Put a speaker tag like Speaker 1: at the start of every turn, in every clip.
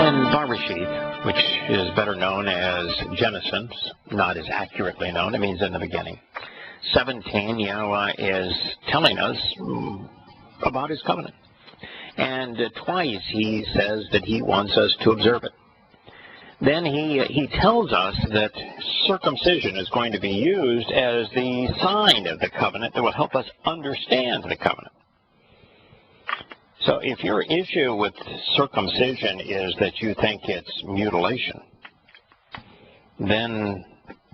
Speaker 1: In Bereshith, which is better known as Genesis, not as accurately known, it means in the beginning, 17, Yahowah is telling us about his covenant. And twice he says that he wants us to observe it. Then he tells us that circumcision is going to be used as the sign of the covenant that will help us understand the covenant. So if your issue with circumcision is that you think it's mutilation, then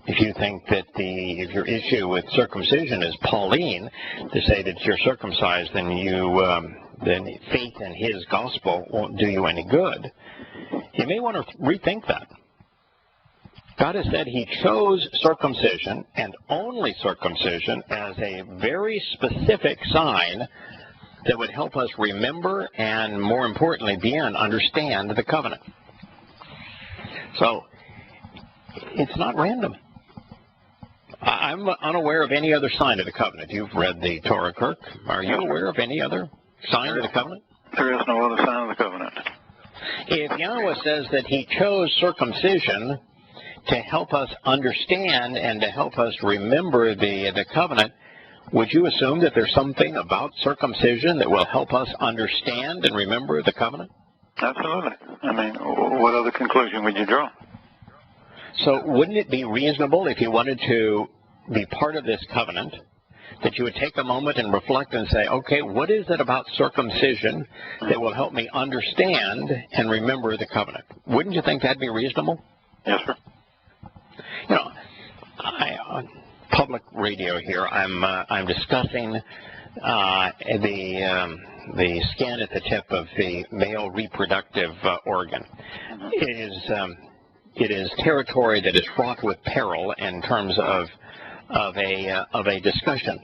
Speaker 1: if you think that if your issue with circumcision is Pauline, to say that you're circumcised, then then faith in his gospel won't do you any good, you may want to rethink that. God has said he chose circumcision, and only circumcision, as a very specific sign that would help us remember and, more importantly, understand the covenant. So it's not random. I'm unaware of any other sign of the covenant. You've read the Torah, Kirk. Are you aware of any other sign of the covenant?
Speaker 2: There is no other sign of the covenant.
Speaker 1: If Yahowah says that he chose circumcision to help us understand and to help us remember the covenant, would you assume that there's something about circumcision that will help us understand and remember the covenant?
Speaker 2: Absolutely. I mean, what other conclusion would you draw?
Speaker 1: So wouldn't it be reasonable, if you wanted to be part of this covenant, that you would take a moment and reflect and say, okay, what is it about circumcision that will help me understand and remember the covenant? Wouldn't you think that'd be reasonable?
Speaker 2: Yes, sir.
Speaker 1: You know, on public radio here, I'm discussing the skin at the tip of the male reproductive organ. It is territory that is fraught with peril in terms of a discussion.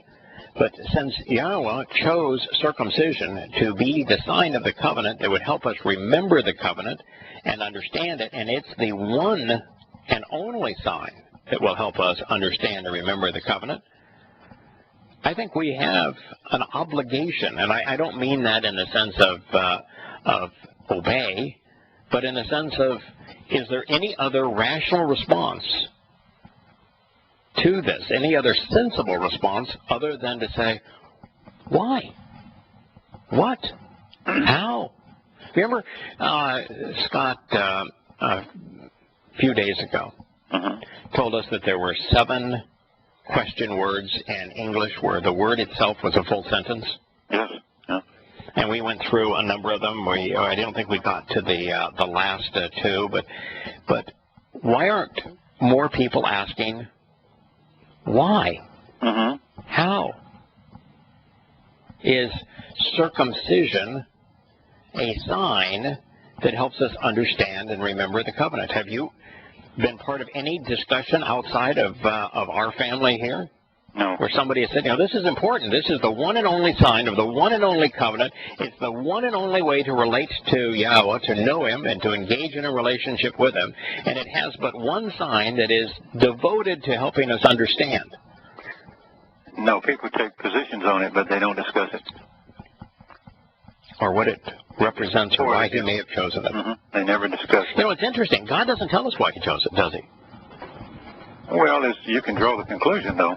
Speaker 1: But since Yahowah chose circumcision to be the sign of the covenant that would help us remember the covenant and understand it, and it's the one and only sign that will help us understand and remember the covenant, I think we have an obligation, and I don't mean that in the sense of obey, but in the sense of, is there any other rational response to this, any other sensible response other than to say, why? What? How? Remember, Scott, a few days ago, told us that there were 7 question words in English where the word itself was a full sentence?
Speaker 2: Yes. Yeah.
Speaker 1: And we went through a number of them. I don't think we got to the last 2, but why aren't more people asking why? How? Is circumcision a sign that helps us understand and remember the covenant? Have you been part of any discussion outside of our family here?
Speaker 2: No.
Speaker 1: Where somebody has said, this is important. This is the one and only sign of the one and only covenant. It's the one and only way to relate to Yahowah, to know him, and to engage in a relationship with him. And it has but one sign that is devoted to helping us understand.
Speaker 2: No, people take positions on it, but they don't discuss it.
Speaker 1: Or what it represents, or why he may have chosen it.
Speaker 2: They never discuss it.
Speaker 1: It's interesting. God doesn't tell us why he chose it, does he?
Speaker 2: Well, you can draw the conclusion, though.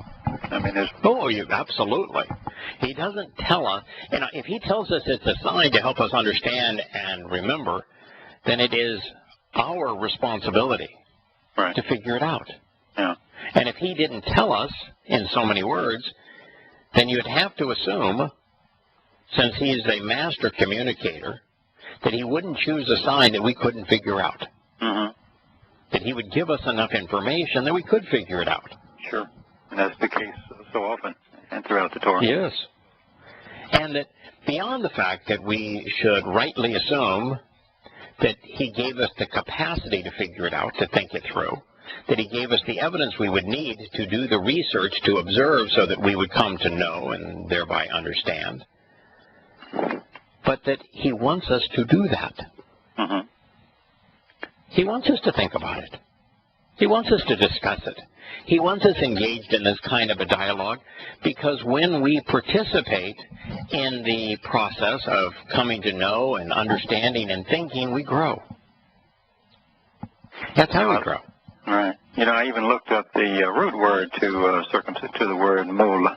Speaker 2: I mean,
Speaker 1: absolutely. He doesn't tell us. If he tells us it's a sign to help us understand and remember, then it is our responsibility to figure it out.
Speaker 2: Yeah.
Speaker 1: And if he didn't tell us in so many words, then you'd have to assume, since he is a master communicator, that he wouldn't choose a sign that we couldn't figure out. That he would give us enough information that we could figure it out.
Speaker 2: Sure. And that's the case so often and throughout the Torah.
Speaker 1: Yes. And that beyond the fact that we should rightly assume that he gave us the capacity to figure it out, to think it through, that he gave us the evidence we would need to do the research, to observe, so that we would come to know and thereby understand, but that he wants us to do that. He wants us to think about it. He wants us to discuss it. He wants us engaged in this kind of a dialogue, because when we participate in the process of coming to know and understanding and thinking, we grow. That's how we grow.
Speaker 2: Right. You know, I even looked up the root word to to the word mul,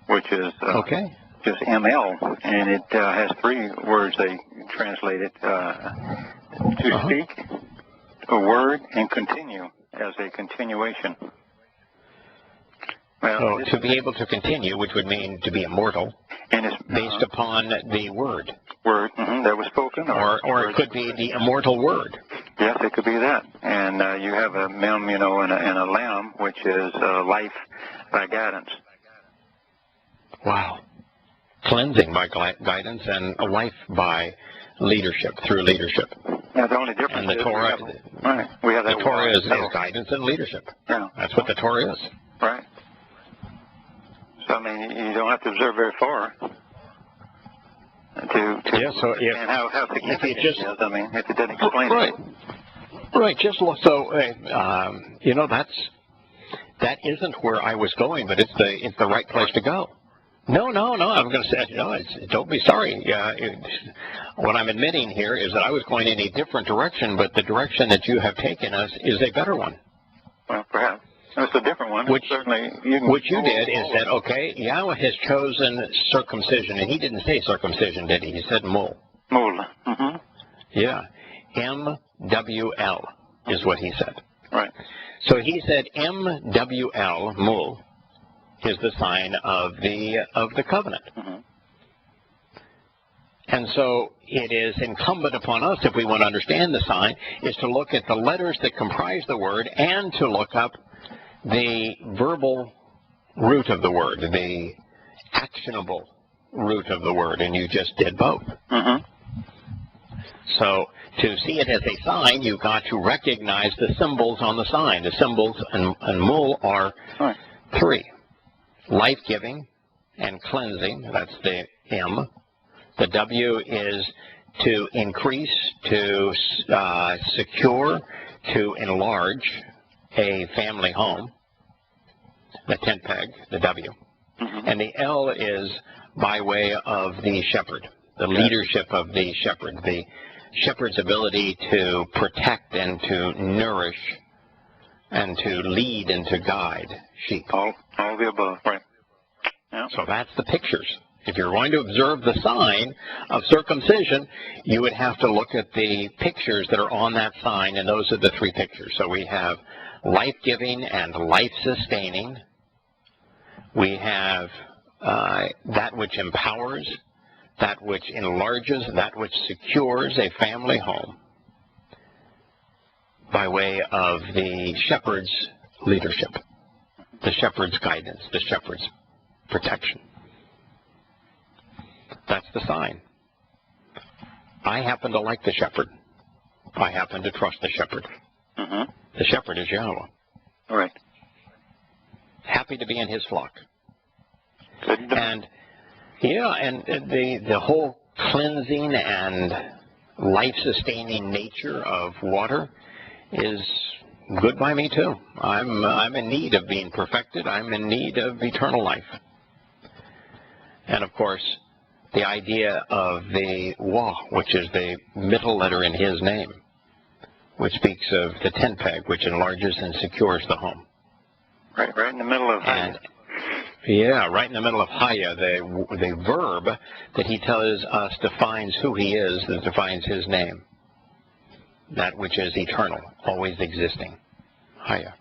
Speaker 2: which is just ML, and it has three words they translate it to speak, a word, and continue as a continuation. Well,
Speaker 1: so to be able to continue, which would mean to be immortal,
Speaker 2: and it's
Speaker 1: based upon the word.
Speaker 2: Word that was spoken,
Speaker 1: or it could be the immortal word.
Speaker 2: Yes, it could be that. And you have a mem, you know, and a lamb, which is life by guidance.
Speaker 1: Wow. Cleansing by guidance and a life by leadership, through leadership.
Speaker 2: Yeah, the only difference
Speaker 1: and the
Speaker 2: is
Speaker 1: Torah,
Speaker 2: we have that
Speaker 1: the Torah is guidance and leadership.
Speaker 2: Yeah.
Speaker 1: That's what the Torah is.
Speaker 2: Right. So, I mean, you don't have to observe very far to
Speaker 1: so
Speaker 2: understand how significant it is. I mean, if it doesn't explain
Speaker 1: it. Right. Just look. So, you know, that isn't where I was going, but it's the right place to go. No. I'm going to say, no, don't be sorry. What I'm admitting here is that I was going in a different direction, but the direction that you have taken us is a better one.
Speaker 2: Well, perhaps. It's a different one.
Speaker 1: Which
Speaker 2: certainly
Speaker 1: you did is that, okay, Yahowah has chosen circumcision, and he didn't say circumcision, did he? He said mul.
Speaker 2: Mul. Mm-hmm.
Speaker 1: Yeah. MWL is what he said.
Speaker 2: Right.
Speaker 1: So he said MWL, mul, is the sign of the covenant.
Speaker 2: Mm-hmm.
Speaker 1: And so it is incumbent upon us, if we want to understand the sign, is to look at the letters that comprise the word and to look up the verbal root of the word, the actionable root of the word, and you just did both.
Speaker 2: Mm-hmm.
Speaker 1: So to see it as a sign, you've got to recognize the symbols on the sign. The symbols and mul are three: life-giving and cleansing. That's the M. The W is to increase, to secure, to enlarge a family home. The tent peg, the W.
Speaker 2: Mm-hmm.
Speaker 1: And the L is by way of the shepherd, the leadership of the shepherd's ability to protect and to nourish and to lead and to guide sheep.
Speaker 2: All the above, right. Yeah.
Speaker 1: So that's the pictures. If you're going to observe the sign of circumcision, you would have to look at the pictures that are on that sign, and those are the three pictures. So we have life-giving and life-sustaining. We have that which empowers, that which enlarges, that which secures a family home by way of the shepherd's leadership, the shepherd's guidance, the shepherd's protection. That's the sign. I happen to like the shepherd. I happen to trust the shepherd.
Speaker 2: Mm-hmm.
Speaker 1: The shepherd is Yahowah.
Speaker 2: All right.
Speaker 1: Happy to be in his flock.
Speaker 2: Good.
Speaker 1: And the whole cleansing and life-sustaining nature of water is good by me too. I'm in need of being perfected. I'm in need of eternal life. And of course, the idea of the Wah, which is the middle letter in his name, which speaks of the tent peg, which enlarges and secures the home.
Speaker 2: Right in the middle of Haya.
Speaker 1: Right in the middle of Haya, the verb that he tells us defines who he is, that defines his name. That which is eternal, always existing. Haya.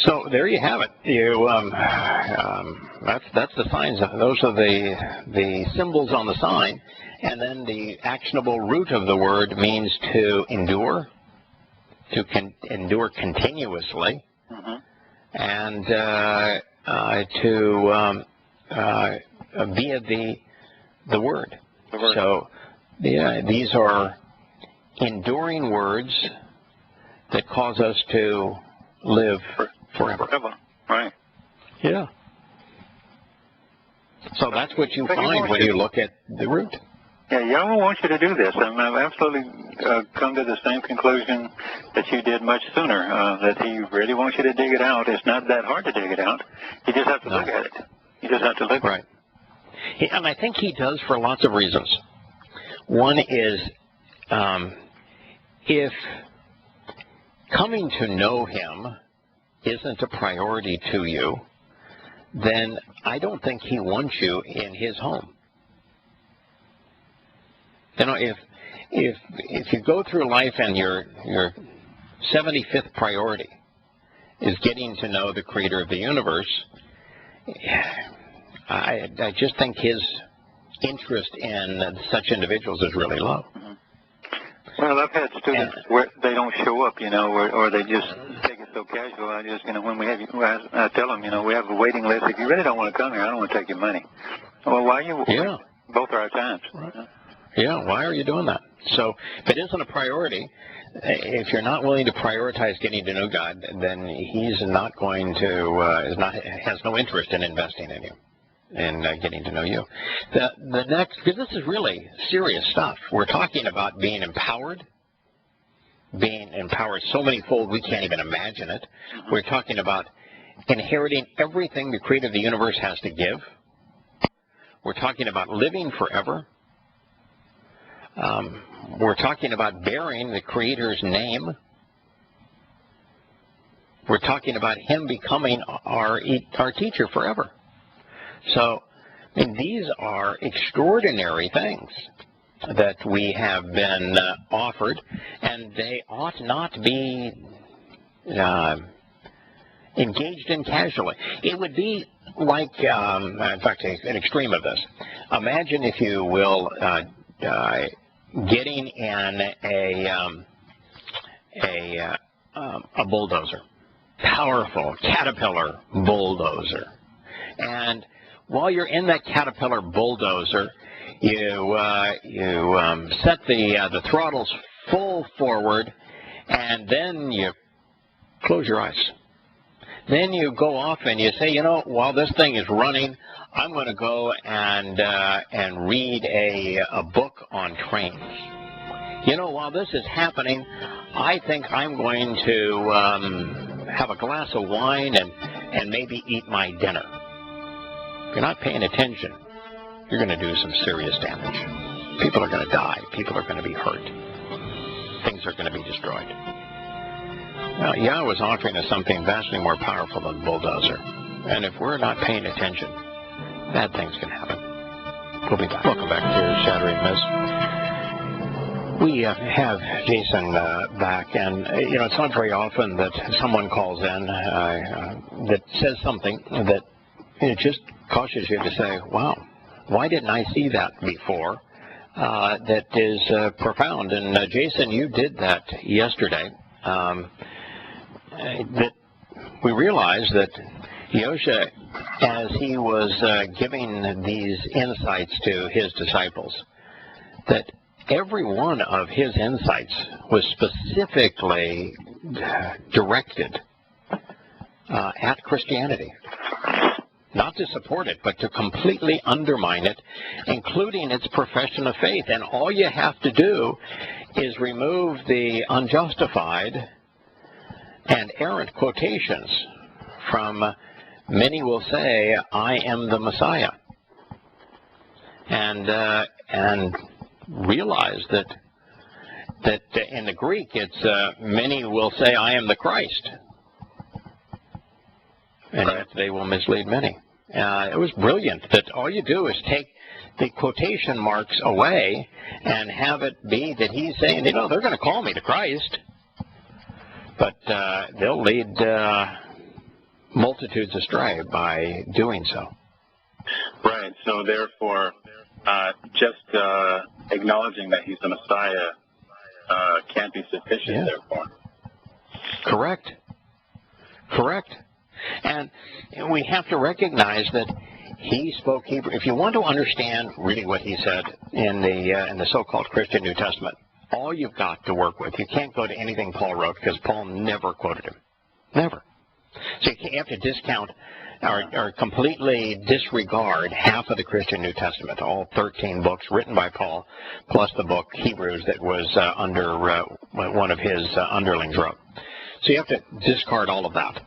Speaker 1: So there you have it. That's the signs. Those are the symbols on the sign, and then the actionable root of the word means to endure, endure continuously, and via the word. So these are enduring words that cause us to live forever.
Speaker 2: Right.
Speaker 1: Yeah. So that's what you find when you look at the root.
Speaker 2: Yeah, Yahowah wants you to do this. I've absolutely come to the same conclusion that you did much sooner, that he really wants you to dig it out. It's not that hard to dig it out. You just have to look at it. You just have to look at it.
Speaker 1: And I think he does for lots of reasons. One is if coming to know him isn't a priority to you, then I don't think he wants you in his home. You know, if you go through life and your 75th priority is getting to know the creator of the universe, I just think his interest in such individuals is really low.
Speaker 2: Well, I've had students where they don't show up, you know, or they just take it so casual. I just, you know, when I tell them, you know, we have a waiting list. If you really don't want to come here, I don't want to take your money. Well, why are you?
Speaker 1: Yeah.
Speaker 2: Both are our times.
Speaker 1: Right. Yeah, why are you doing that? So if it isn't a priority, if you're not willing to prioritize getting to know God, then he's not going to, has no interest in investing in you and getting to know you. The next, because this is really serious stuff. We're talking about being empowered so many-fold we can't even imagine it. We're talking about inheriting everything the creator of the universe has to give. We're talking about living forever. We're talking about bearing the creator's name. We're talking about him becoming our teacher forever. So, I mean, these are extraordinary things that we have been offered, and they ought not be engaged in casually. It would be like, in fact, an extreme of this. Imagine, if you will, getting in a bulldozer, powerful Caterpillar bulldozer, and while you're in that Caterpillar bulldozer, you set the throttles full forward, and then you close your eyes. Then you go off and you say, you know, while this thing is running, I'm going to go and read a book on trains. You know, while this is happening, I think I'm going to have a glass of wine and maybe eat my dinner. If you're not paying attention, you're going to do some serious damage. People are going to die. People are going to be hurt. Things are going to be destroyed. Now, Yahowah is offering us something vastly more powerful than a bulldozer. And if we're not paying attention, bad things can happen. We'll be back. Welcome back to Shattering Myths. We have Jason back, and you know, it's not very often that someone calls in that says something that it just causes you to say, wow, why didn't I see that before? That is profound. And Jason, you did that yesterday. That we realized that Yosha, as he was giving these insights to his disciples, that every one of his insights was specifically directed at Christianity. Not to support it, but to completely undermine it, including its profession of faith. And all you have to do is remove the unjustified and errant quotations from many will say, I am the Messiah. And realize that in the Greek it's many will say, I am the Christ. And yet they will mislead many. It was brilliant that all you do is take the quotation marks away and have it be that he's saying, you know, they're going to call me the Christ, but they'll lead multitudes astray by doing so.
Speaker 3: Right. So therefore, just acknowledging that he's the Messiah can't be sufficient, therefore.
Speaker 1: Correct. Correct. And we have to recognize that he spoke Hebrew. If you want to understand really what he said in the so-called Christian New Testament, all you've got to work with, you can't go to anything Paul wrote because Paul never quoted him. Never. So you have to discount or completely disregard half of the Christian New Testament, all 13 books written by Paul, plus the book Hebrews that was under one of his underlings wrote. So you have to discard all of that.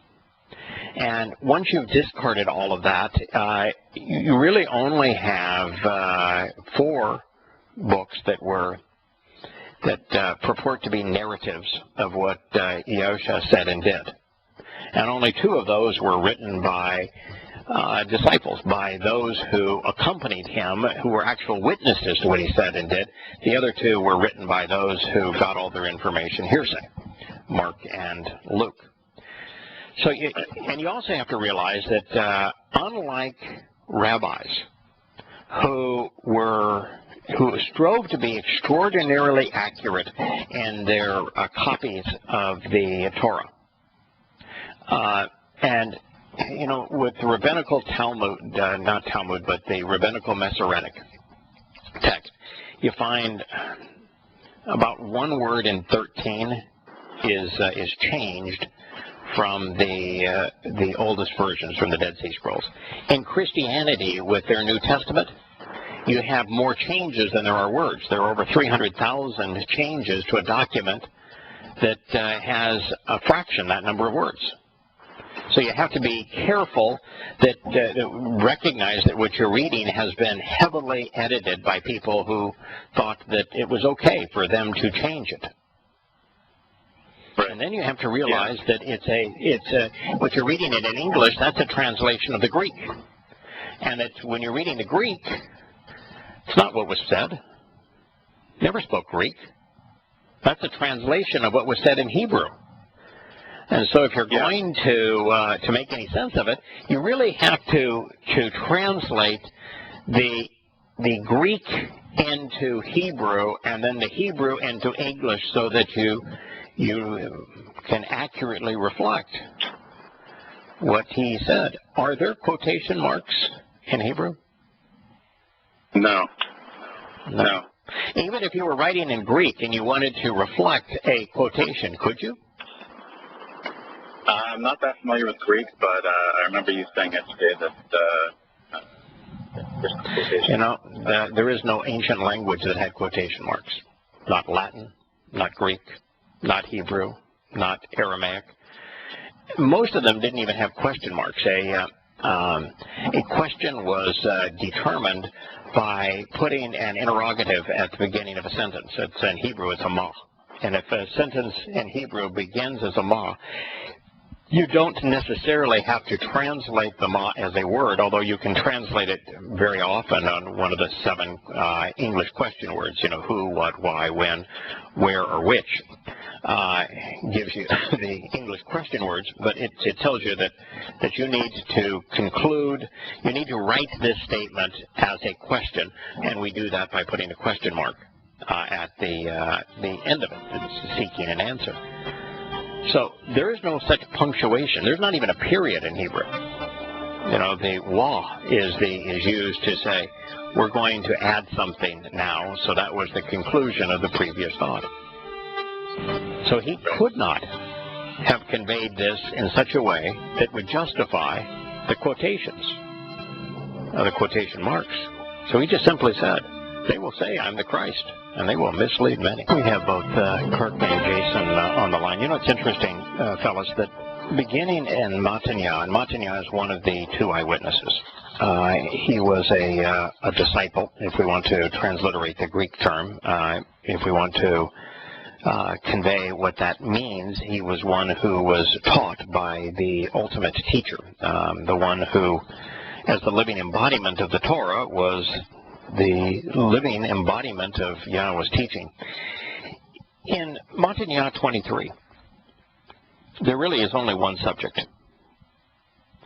Speaker 1: And once you've discarded all of that, you really only have 4 books that were that purport to be narratives of what Yahowah said and did. And only 2 of those were written by disciples, by those who accompanied him, who were actual witnesses to what he said and did. The other 2 were written by those who got all their information hearsay, Mark and Luke. So, you also have to realize that unlike rabbis who strove to be extraordinarily accurate in their copies of the Torah, and with the rabbinical Talmud, not Talmud, but the rabbinical Masoretic text, you find about 1 word in 13 is changed from the oldest versions, from the Dead Sea Scrolls. In Christianity, with their New Testament, you have more changes than there are words. There are over 300,000 changes to a document that has a fraction that number of words. So you have to be careful that recognize that what you're reading has been heavily edited by people who thought that it was okay for them to change it. And then you have to realize that what you're reading it in English, that's a translation of the Greek. And that when you're reading the Greek, it's not what was said. Never spoke Greek. That's a translation of what was said in Hebrew. And so if you're going to make any sense of it, you really have to translate the Greek into Hebrew and then the Hebrew into English so that you can accurately reflect what he said. Are there quotation marks in Hebrew?
Speaker 3: No.
Speaker 1: Even if you were writing in Greek and you wanted to reflect a quotation, could you?
Speaker 3: I'm not that familiar with Greek, but I remember you saying yesterday that there's quotation.
Speaker 1: There is no ancient language that had quotation marks. Not Latin, not Greek, not Hebrew, not Aramaic. Most of them didn't even have question marks. A question was determined by putting an interrogative at the beginning of a sentence. It's in Hebrew, it's a ma. And if a sentence in Hebrew begins as a ma, you don't necessarily have to translate the ma as a word, although you can translate it very often on one of the 7 English question words, who, what, why, when, where, or which. Gives you the English question words, but it tells you that you need to conclude, you need to write this statement as a question, and we do that by putting a question mark at the end of it. It's seeking an answer. So there is no such punctuation. There's not even a period in Hebrew. The wa is used to say, we're going to add something now, so that was the conclusion of the previous thought. So he could not have conveyed this in such a way that would justify the quotations, the quotation marks. So he just simply said, they will say I'm the Christ, and they will mislead many. We have both Kirk and Jason on the line. It's interesting, fellas, that beginning in Matanya, and Matanya is one of the 2 eyewitnesses. He was a disciple, if we want to transliterate the Greek term, if we want to convey what that means. He was one who was taught by the ultimate teacher, the one who, as the living embodiment of the Torah, was the living embodiment of Yahowah's teaching. In Matanya 23, there really is only one subject,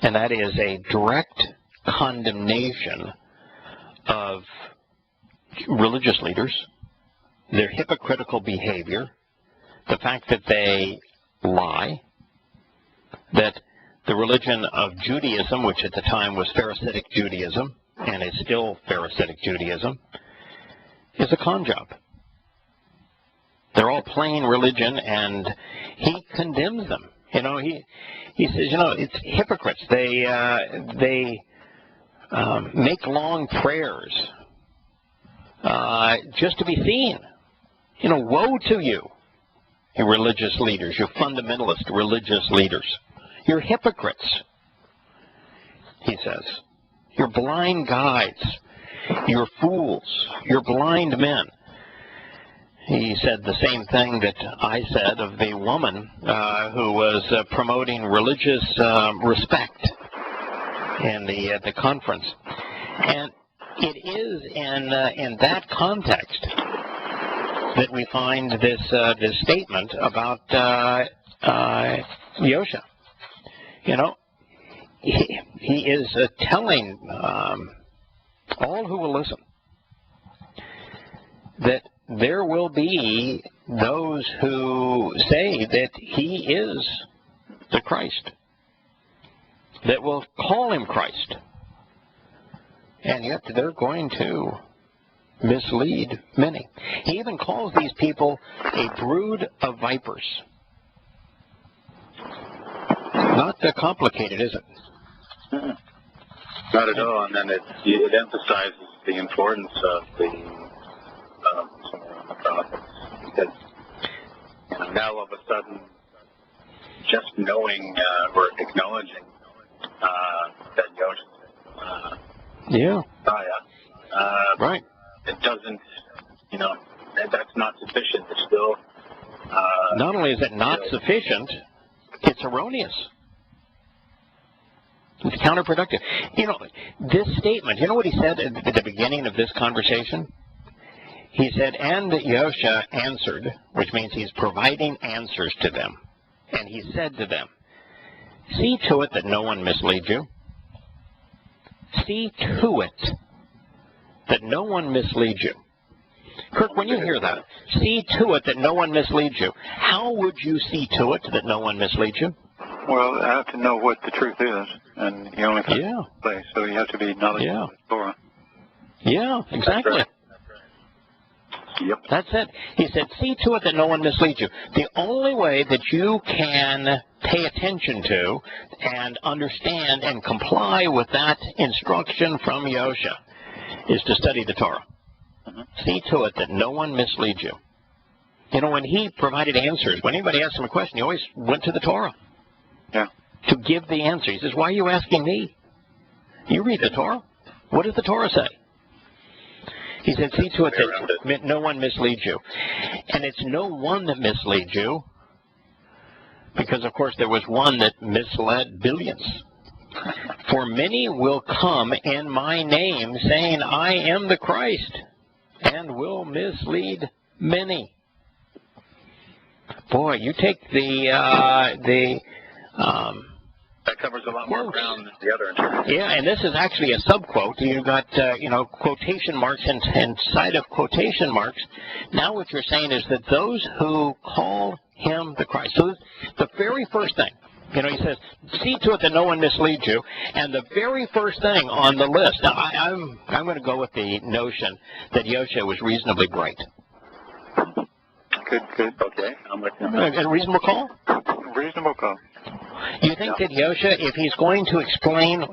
Speaker 1: and that is a direct condemnation of religious leaders, their hypocritical behavior, the fact that they lie, that the religion of Judaism, which at the time was Pharisaic Judaism, and is still Pharisaic Judaism, is a con job. They're all playing religion, and he condemns them. He says, it's hypocrites. They make long prayers just to be seen. Woe to you, you religious leaders, you fundamentalist religious leaders. You're hypocrites, he says. You're blind guides. You're fools. You're blind men. He said the same thing that I said of the woman who was promoting religious respect in the conference. And it is in that context that we find this statement about Yahowah. You know, he is telling all who will listen that there will be those who say that he is the Christ, that will call him Christ, and yet they're going to mislead many. He even calls these people a brood of vipers. Not that complicated, is it?
Speaker 3: Not at all, and then it emphasizes the importance of the prophets, because now all of a sudden, just knowing or acknowledging that Yahowah,
Speaker 1: right,
Speaker 3: it doesn't, that's not sufficient. It's still
Speaker 1: not only is it not sufficient, it's erroneous. It's counterproductive. This statement, you know what he said at the beginning of this conversation? He said, and Yahowah answered, which means he's providing answers to them. And he said to them, see to it that no one misleads you. See to it that no one misleads you. Kirk, when you hear that, see to it that no one misleads you, how would you see to it that no one misleads you?
Speaker 2: Well, I have to know what the truth is, and you only find one place, so you have to be knowledgeable of the Torah.
Speaker 1: Yeah, exactly.
Speaker 3: That's right. Yep.
Speaker 1: That's it. He said, see to it that no one misleads you. The only way that you can pay attention to and understand and comply with that instruction from Yahowah is to study the Torah. See to it that no one misleads you. When he provided answers, when anybody asked him a question, he always went to the Torah to give the answer. He says, why are you asking me? You read the Torah. What does the Torah say? He said, see to it that no one misleads you. And it's no one that misleads you, because, of course, there was one that misled billions. For many will come in my name, saying, I am the Christ, and will mislead many. Boy, you take
Speaker 3: that covers a lot more ground than the other.
Speaker 1: Yeah, and this is actually a subquote. You've got, quotation marks inside of quotation marks. Now what you're saying is that those who call him the Christ. So the very first thing, he says, see to it that no one misleads you. And the very first thing on the list, now I'm going to go with the notion that Yahowah was reasonably bright.
Speaker 2: Good.
Speaker 3: Okay. I'm with you.
Speaker 1: A reasonable call?
Speaker 2: Reasonable call.
Speaker 1: You think that Yahowah, if he's going to explain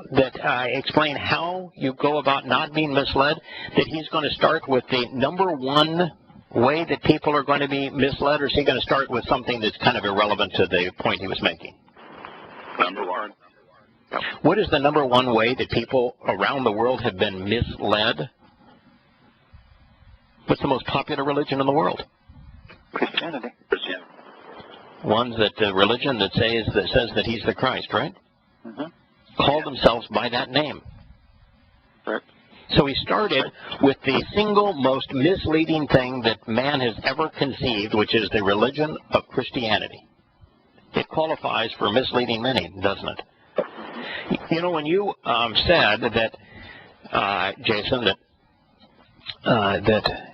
Speaker 1: how you go about not being misled, that he's going to start with the number one way that people are going to be misled, or is he going to start with something that's kind of irrelevant to the point he was making?
Speaker 3: Number one.
Speaker 1: What is the number one way that people around the world have been misled? What's the most popular religion in the world?
Speaker 2: Christianity.
Speaker 1: One's that religion that says that he's the Christ, right? Call themselves by that name.
Speaker 2: Right.
Speaker 1: So he started with the single most misleading thing that man has ever conceived, which is the religion of Christianity. It qualifies for misleading many, doesn't it? When you said that, Jason, that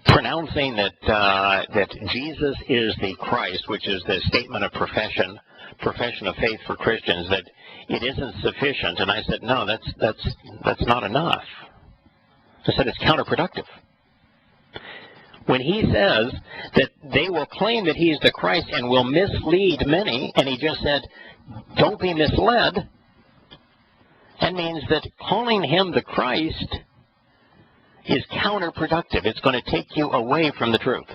Speaker 1: pronouncing that Jesus is the Christ, which is the statement of profession of faith for Christians, that it isn't sufficient, and I said, no, that's not enough. I said it's counterproductive. When he says that they will claim that he is the Christ and will mislead many, and he just said, don't be misled, that means that calling him the Christ is counterproductive. It's going to take you away from the truth.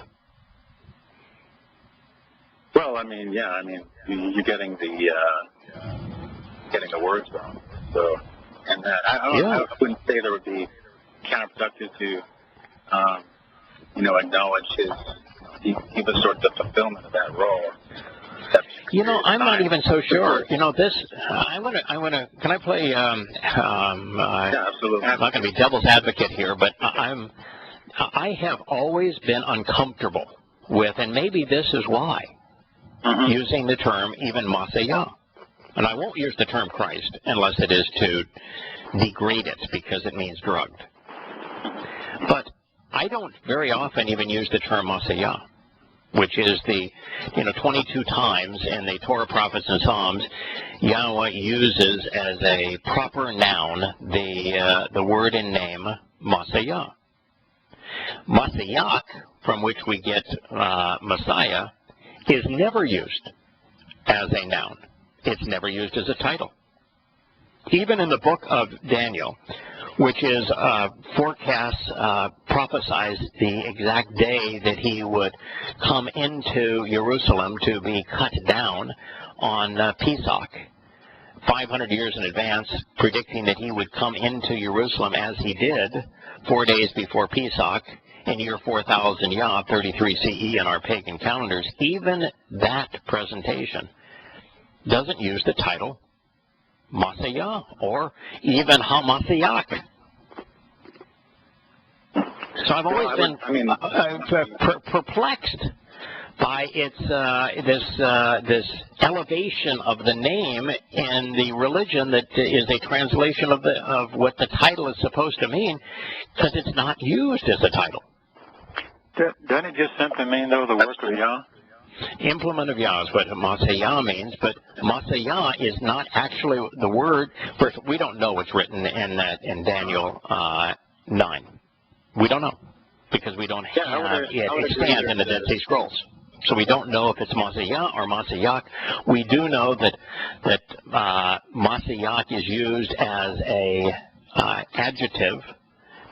Speaker 3: Well, you're getting the words wrong. So, and I wouldn't say there would be counterproductive to acknowledge he was sort of the fulfillment of that role.
Speaker 1: I'm not even so sure. Can I play,
Speaker 3: yeah, absolutely.
Speaker 1: I'm not going to be devil's advocate here, but I have always been uncomfortable with, and maybe this is why, using the term even Messiah. And I won't use the term Christ unless it is to degrade it because it means drugged. But I don't very often even use the term Messiah, which is the, 22 times in the Torah, prophets, and Psalms, Yahowah uses as a proper noun the word and name Messiah. Messiah, from which we get Messiah, is never used as a noun. It's never used as a title. Even in the book of Daniel, which is forecasts, prophesies the exact day that he would come into Jerusalem to be cut down on Pesach, 500 years in advance, predicting that he would come into Jerusalem as he did 4 days before Pesach in year 4000 Yah, 33 CE in our pagan calendars. Even that presentation doesn't use the title Messiah or even HaMashiach. So I've always been perplexed by its this elevation of the name in the religion that is a translation of what the title is supposed to mean, because it's not used as a title.
Speaker 2: Doesn't it just simply mean, though, the work of Yah?
Speaker 1: Implement of Yah is what Messiah means, but Messiah is not actually the word. First, we don't know what's written in Daniel 9. We don't know, because we don't have it extant in the Dead Sea Scrolls. So we don't know if it's Messiah or Mashiach. We do know that Mashiach is used as a adjective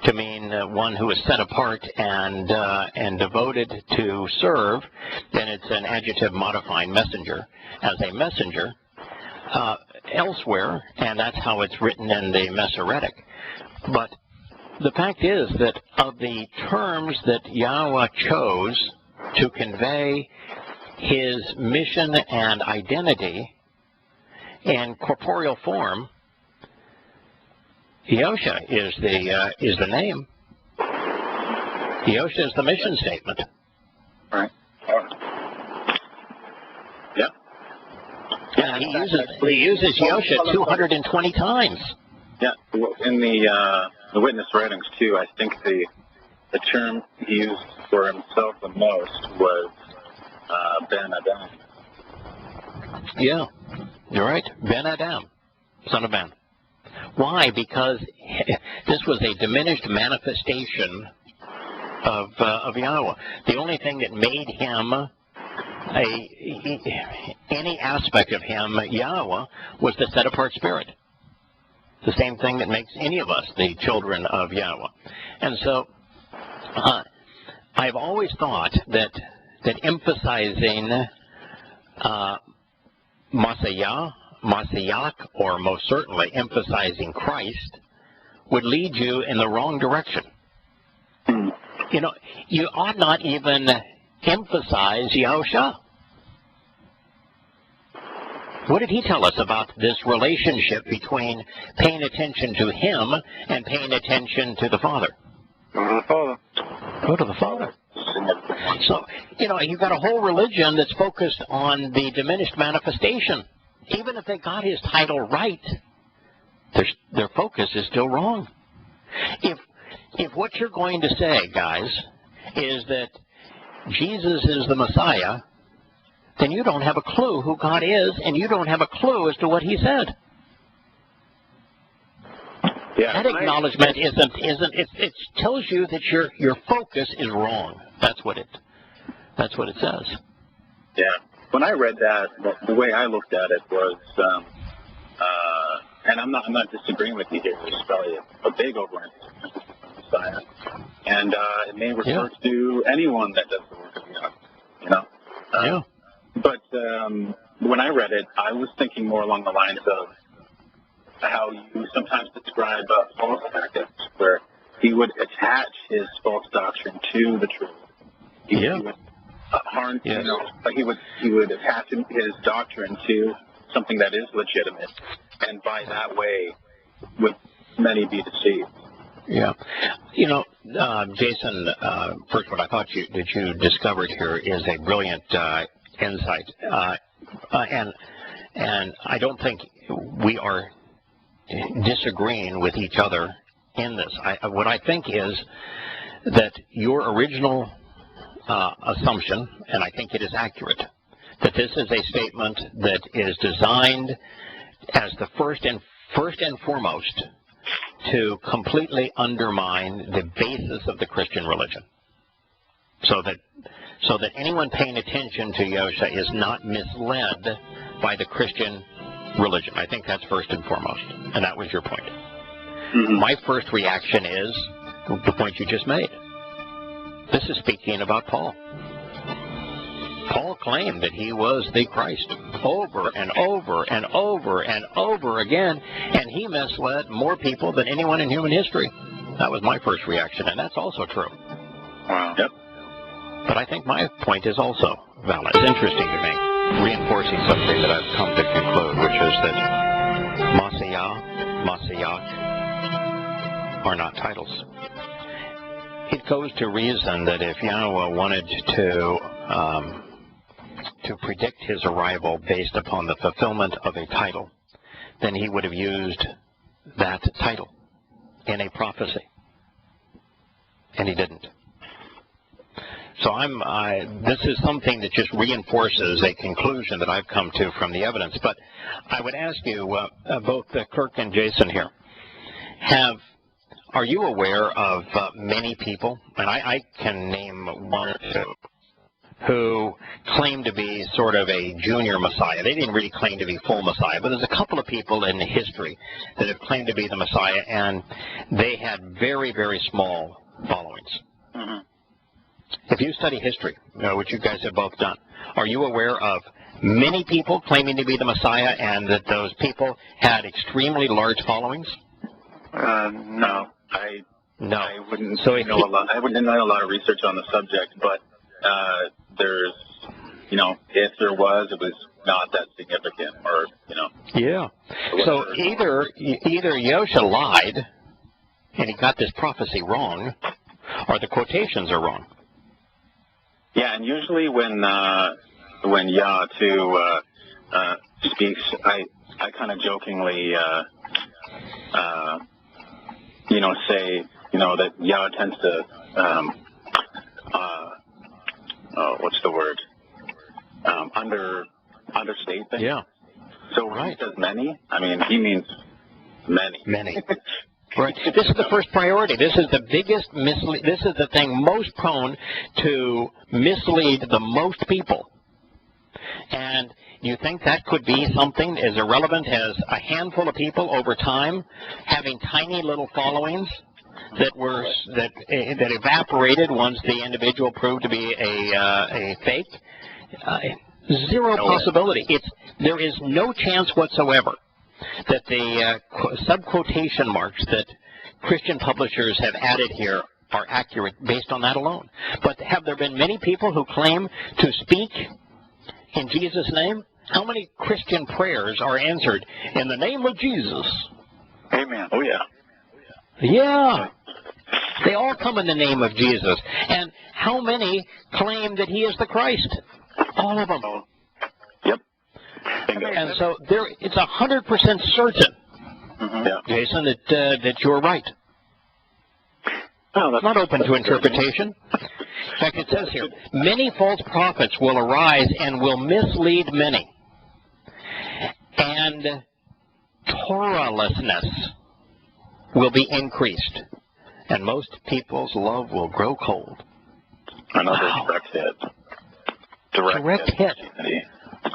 Speaker 1: to mean one who is set apart and devoted to serve. Then it's an adjective modifying messenger as a messenger elsewhere, and that's how it's written in the Masoretic. But the fact is that of the terms that Yahowah chose to convey his mission and identity in corporeal form, Yosha is the name. Yosha is the mission statement.
Speaker 3: Right. Yeah.
Speaker 1: And he uses Yosha 220 times.
Speaker 3: Yeah. In the witness writings too, I think the term he used for himself the most was Ben Adam.
Speaker 1: Yeah, you're right. Ben Adam, son of Ben. Why? Because this was a diminished manifestation of Yahowah. The only thing that made him any aspect of him Yahowah was the set apart spirit. The same thing that makes any of us the children of Yahowah. And so I've always thought that emphasizing Mashiach, or most certainly emphasizing Christ, would lead you in the wrong direction. You ought not even emphasize Yahusha. What did he tell us about this relationship between paying attention to him and paying attention to the Father?
Speaker 2: Go to the Father.
Speaker 1: Go to the Father. So, you've got a whole religion that's focused on the diminished manifestation. Even if they got his title right, their focus is still wrong. If what you're going to say, guys, is that Jesus is the Messiah, then you don't have a clue who God is, and you don't have a clue as to what he said.
Speaker 3: Yeah,
Speaker 1: that acknowledgement it tells you that your focus is wrong. That's what it says.
Speaker 3: Yeah. When I read that, the way I looked at it was, and I'm not disagreeing with you here. There's probably a big overemphasis on Messiah, and it may refer to anyone that does the work of God.
Speaker 1: Yeah.
Speaker 3: But when I read it, I was thinking more along the lines of how you sometimes describe false tactics, where he would attach his false doctrine to the truth. He would harm, he would attach his doctrine to something that is legitimate, and by that way would many be deceived.
Speaker 1: Yeah. Jason, first what I thought that you discovered here is a brilliant insight. And I don't think we are disagreeing with each other in this. What I think is that your original assumption, and I think it is accurate, that this is a statement that is designed as the first and foremost to completely undermine the basis of the Christian religion, so that anyone paying attention to Yahowah is not misled by the Christian religion. I think that's first and foremost, and that was your point. Mm-hmm. My first reaction is the point you just made. This is speaking about Paul. Paul claimed that he was the Christ over and over and over and over again, and he misled more people than anyone in human history. That was my first reaction, and that's also true.
Speaker 2: Wow.
Speaker 3: Yep.
Speaker 1: But I think my point is also valid. It's interesting to me, reinforcing something that I've come to conclude, which is that Messiah are not titles. It goes to reason that if Yahowah wanted to predict his arrival based upon the fulfillment of a title, then he would have used that title in a prophecy, and he didn't. So this is something that just reinforces a conclusion that I've come to from the evidence. But I would ask you, both Kirk and Jason here, are you aware of many people, and I can name one or two, who claim to be sort of a junior Messiah? They didn't really claim to be full Messiah, but there's a couple of people in history that have claimed to be the Messiah, and they had very, very small followings. Mm-hmm. If you study history, which you guys have both done, are you aware of many people claiming to be the Messiah and that those people had extremely large followings?
Speaker 3: No. I wouldn't know a lot. I wouldn't know a lot of research on the subject, but there's, if there was, it was not that significant, or
Speaker 1: Yeah. So either Yahowah lied and he got this prophecy wrong, or the quotations are wrong.
Speaker 3: Yeah, and usually when Yah too speaks, I kind of jokingly say that Yah tends to what's the word? Understate things.
Speaker 1: Yeah.
Speaker 3: So when he says many, he means many.
Speaker 1: Many. Right. This is the first priority. This is the biggest this is the thing most prone to mislead the most people. And you think that could be something as irrelevant as a handful of people over time having tiny little followings that evaporated once the individual proved to be a fake? Zero possibility. There is no chance whatsoever that the sub-quotation marks that Christian publishers have added here are accurate based on that alone. But have there been many people who claim to speak in Jesus' name? How many Christian prayers are answered in the name of Jesus?
Speaker 2: Amen.
Speaker 3: Oh, yeah.
Speaker 1: Yeah. They all come in the name of Jesus. And how many claim that he is the Christ? All of them.
Speaker 3: Yep.
Speaker 1: And so it's 100% certain, Jason, that you're right.
Speaker 3: Oh,
Speaker 1: it's not open to interpretation. In fact, it says here, many false prophets will arise and will mislead many. And Torahlessness will be increased. And most people's love will grow cold.
Speaker 3: Another direct hit.
Speaker 1: Direct hit.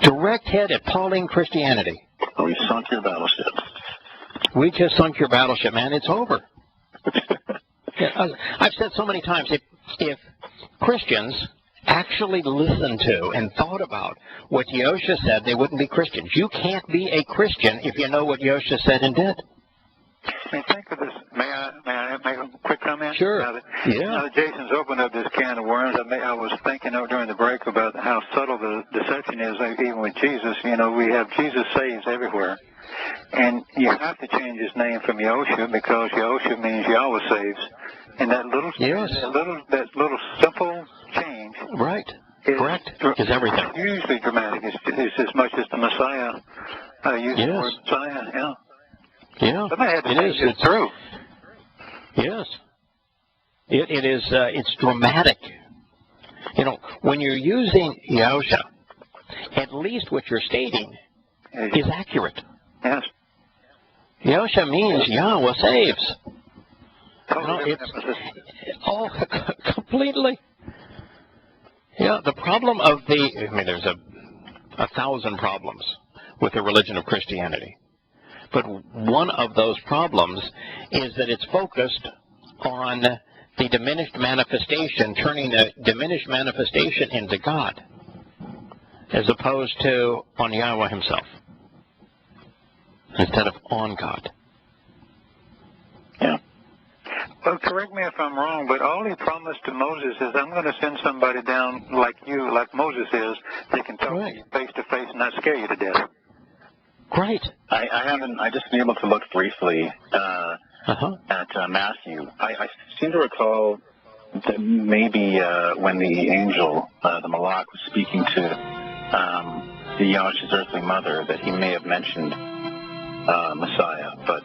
Speaker 1: Direct hit at Pauline Christianity.
Speaker 3: We sunk your battleship.
Speaker 1: We just sunk your battleship, man. It's over. I've said so many times, if Christians actually listened to and thought about what Yahowah said, they wouldn't be Christians. You can't be a Christian if you know what Yahowah said and did.
Speaker 2: I mean, think of this. May I make a quick comment?
Speaker 1: Sure.
Speaker 2: Now that Jason's opened up this can of worms, I was thinking during the break about how subtle the deception is, even with Jesus. You know, we have Jesus saves everywhere. And you have to change his name from Yahuwah because Yahuwah means Yahweh saves. And that little simple change.
Speaker 1: Right. Correct. Is everything.
Speaker 2: Hugely dramatic. It's as much as the Messiah using the word Messiah. Yeah.
Speaker 1: Yeah.
Speaker 2: Somebody had to change it through.
Speaker 1: Yes. It is. It's dramatic. You know, when you're using Yahusha, at least what you're stating is accurate.
Speaker 2: Yes.
Speaker 1: Yahusha means Yahweh saves.
Speaker 2: Totally
Speaker 1: completely. Yeah, the problem of there's a thousand problems with the religion of Christianity. But one of those problems is that it's focused on the diminished manifestation, turning the diminished manifestation into God, as opposed to on Yahweh himself, instead of on God.
Speaker 2: Yeah. Well, correct me if I'm wrong, but all he promised to Moses is, I'm going to send somebody down like you, like Moses is, that can talk to you face to face and not scare you to death.
Speaker 1: Great.
Speaker 3: I just been able to look briefly at Matthew. I seem to recall that maybe when the angel, the Malak, was speaking to the Yahushua's earthly mother, that he may have mentioned Messiah, but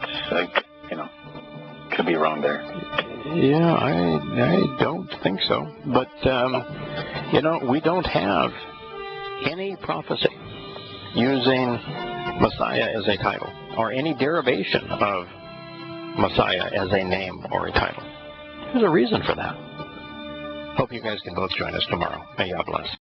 Speaker 3: could be wrong there.
Speaker 1: Yeah, I don't think so. But we don't have any prophecy using Messiah as a title, or any derivation of Messiah as a name or a title. There's a reason for that. Hope you guys can both join us tomorrow. May God bless.